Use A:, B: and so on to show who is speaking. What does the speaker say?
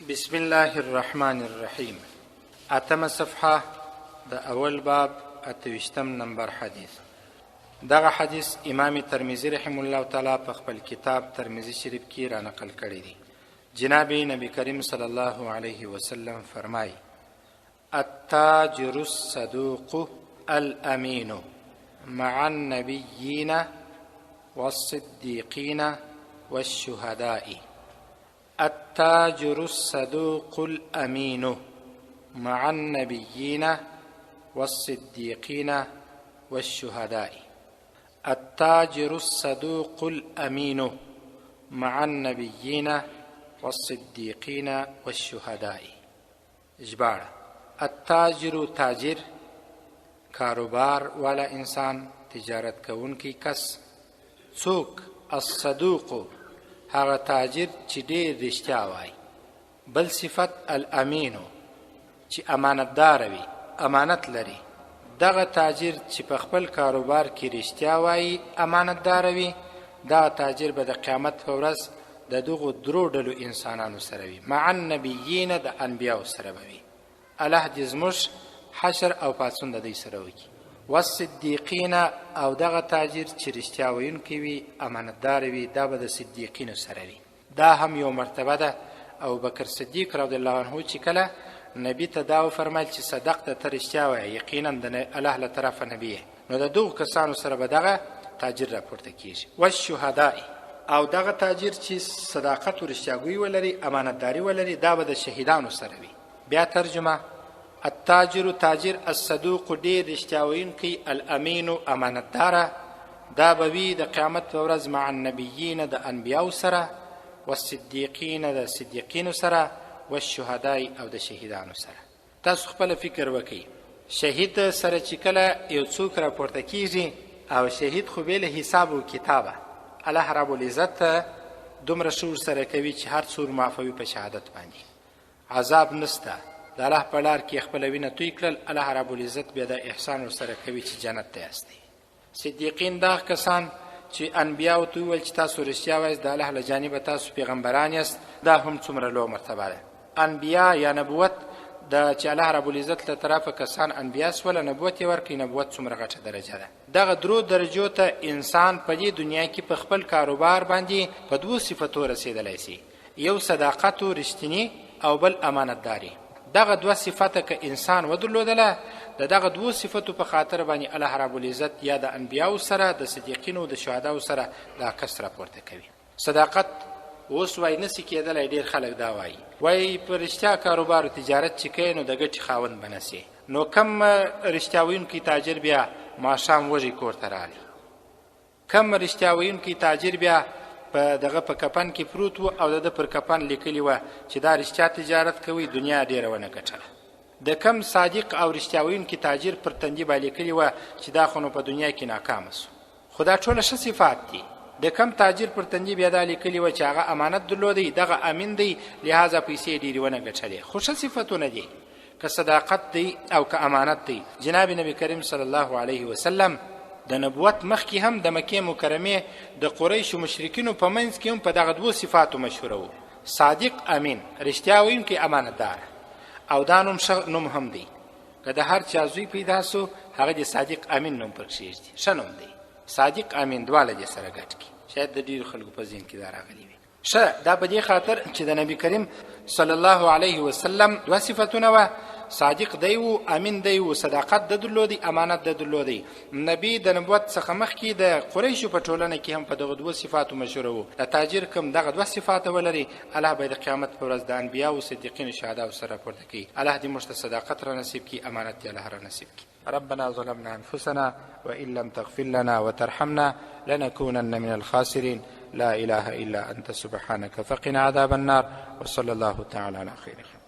A: بسم الله الرحمن الرحیم. اتم صفحه د اول باب 28 نمبر حدیث. دغه حدیث امام ترمذی رحم الله تعالی په خپل کتاب ترمذی شریف کې را نقل کړی دی. جناب نبی کریم صلی الله علیه وسلم فرمایي: التاجر الصدوق الامین مع النبیین والصدیقین والشهداء. التاجر الصدوق الأمين مع النبيين والصديقين والشهداء. التاجر الصدوق الأمين مع النبيين والصديقين والشهداء. اجبار: التاجر تاجر، کاروبار والا انسان، تجارت کون کی کس. څوک؟ الصدوق، هغه تاجر چې ډېر رښتیا وایي. بل صفت الامینو، چې امانتدار وي، امانت لري. دغه تاجر چې په خپل کاروبار کې رښتیا وایي، امانتدار وي، دغه تاجر به د قیامت په ورځ د دغو درو ډلو انسانانو سره وي. مع النبیین، د انبیاو سره به وي. الله دې زموږ حشر او پاڅون د دوی سره وکړي. والصدیقین، او دغه تاجر چې رښتیا ویونکی وي، امانتدار وي، دا به د صدیقینو سره وي. دا هم یو مرتبه ده. ابوبکر صدیق رضی الله عنه چې کله نبی ته دا وفرمایل چې صدقته، ته رښتیا وایې، یقینا د الله له طرفه نبی یې، نو د دغو کسانو سره به دغه تاجر راپورته کیږي. والشهداء، او دغه تاجر چې صداقت و رښتیاګویي ولري، امانتداري ولري، دا به د شهیدانو سره وي. بیا ترجمه: التاجر تاجر، الصدوق ډېر رښتیا ویونکی، الامینو امانتداره، دا به وي د قیامت په ورځ مع النبیین، د انبیاو سره، والصدیقین، د صدیقینو سره، والشهداء، او د شهیدانو سره. تاسو خپل فکر وکئ، شهید سره چې کله یو څوک راپورته کیږي، او شهید خو بې له حساب و کتابه الله رب العزت دومره شور سره کوي چې هر څور معافوي په شهادت باندې. عذاب نسته. د الله په لار کې خپله وینه توی کړل، الله رب العزت بیا د احسان ورسره کوي چې جنت ته یاستئ. صدیقین دا کسان چې انبیاو ته وویل چې تاسو رښتیا وایاست، د الله له جانبه تاسو پیغمبران یاست. دا هم څومره لویه مرتبه ده. انبیا یا نبوت، د چې الله رب العزت له طرفه کسان انبیا سوله، نبوت یې ورکړي. نبوت څومره غټه درجه ده. دغه درو درجو ته انسان په دې دنیا کې په خپل کاروبار باندې په دوو صفتو رسېدلی سي: یو صداقت و رښتیني، او بل امانتداري. دغه دوه صفته که انسان ودرلودله، د دغه دوه صفتو په خاطر باندې الله رب العزت یا د انبیاو سره، د صدیقینو او د شهداو سره دا کس راپورته کوي. صداقت اوس وایي نسي کېدلی، ډېر خلک دا وایي په رښتیا کاروبار و تجارت چې کوي نو د ګټې خاوند به نسي. نو کم رښتیا ویونکی تاجر بیا ماښام وږی کور ته راغلی، کم رښتیا ویونکی تاجر بیا په دغه په کپن کې پروت و، او د ده پر کپن لیکلي وه چې دا رښتیا تجارت کوي، دنیا ډېره ونه ګټله. د کم صادق او رښتیا ویونکي تاجر پر تندي به لیکلي وه چې دا خو نو په دنیا کې ناکامه سو. خو دا ټوله ښه صفات دي. د کم تاجر پر تندي بیا دا لیکلي وه چې هغه امانت درلودی، دغه امین دی، لہذا پیسې ډېرې ونه ګټلې. خو ښه صفتونه دي، که صداقت دی او که امانت دی. جناب نبی کریم صلی الله علیه وسلم د نبوت مخکې هم د مکې مکرمې د قریشو مشرکینو په منځ کې هم په دغه دوو صفاتو مشهوره و: صادق، امین، رښتیا ویونکی، امانتدار. او دا نوم ښه نوم هم دی. که د هر چا زوی پیدا سو، هغه د صادق امین نوم پرې کښېږدي. ښه نوم دی. صادق امین دواړه دې سره ګډ کړي. شاید د ډېرو خلکو په ذهن کې دا راغلی وي. ښه، دا په دې خاطر چې د نبی کریم صلی الله علیه وسلم دوه صفتونه وه: صادق دی و، امین دی و، صداقت د درلودی، امانت د درلودی. نبی د نبوت څخه مخکې د قریشو په ټولنه کې هم په دغه دوه صفاتو مشهوره و. د تاجر کوم دغه دوه صفاته ولري، الله به د قیامت په ورځ د انبیاو، صدیقینو، شهداو سره راپورته کوي. الله دې موږ ته صداقت را نصیب کړي، امانت دې الله را نصیب کړي. ربنا ظلمنا انفسنا وان لم تغفر لنا وترحمنا لنكونن من الخاسرين. لا اله الا انت سبحانك فقنا عذاب النار. وصلى الله تعالى على خير خلق.